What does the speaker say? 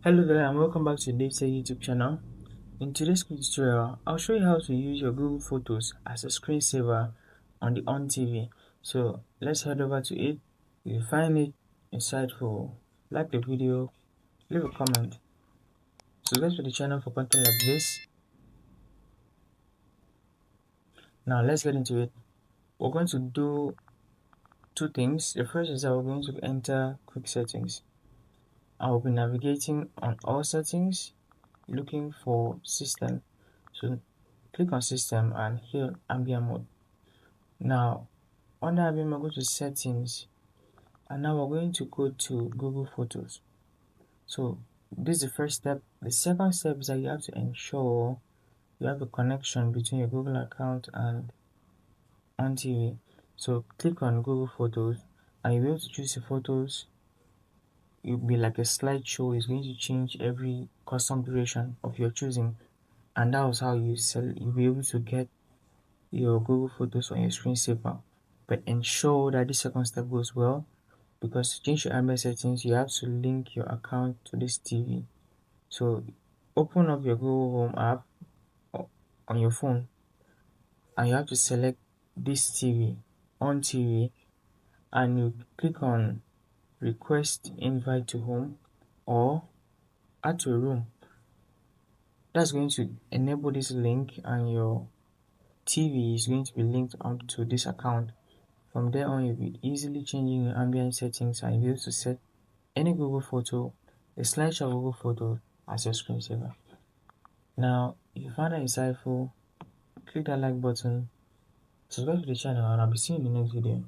Hello there and welcome back to DaveTech YouTube channel. In today's quick tutorial, I'll show you how to use your Google Photos as a screensaver on the Onn TV. So let's head over to it. If you find it insightful, like the video, leave a comment. Subscribe to the channel for content like this. Now let's get into it. We're going to do two things. The first is that we're going to enter quick settings. I will be navigating on all settings, looking for system. So click on system and here ambient mode. Now under ambient mode, go to settings, and now we're going to go to Google Photos. So this is the first step. The second step is that you have to ensure you have a connection between your Google account and Onn TV. So click on Google Photos and you'll be able to choose the photos. It'll be like a slideshow. It's going to change every custom duration of your choosing, and that was how you'll be able to get your Google Photos on your screensaver. But ensure that the second step goes well, because to change your ambient settings you have to link your account to this TV. So open up your Google Home app on your phone and you have to select this TV, Onn TV, and you click on request invite to home or add to a room. That's going to enable this link and your TV is going to be linked up to this account. From there on, you'll be easily changing your ambient settings and you'll be able to set any Google photo, a slideshow Google photo as your screensaver. Now, if you found that insightful, click that like button, subscribe to the channel, and I'll be seeing you in the next video.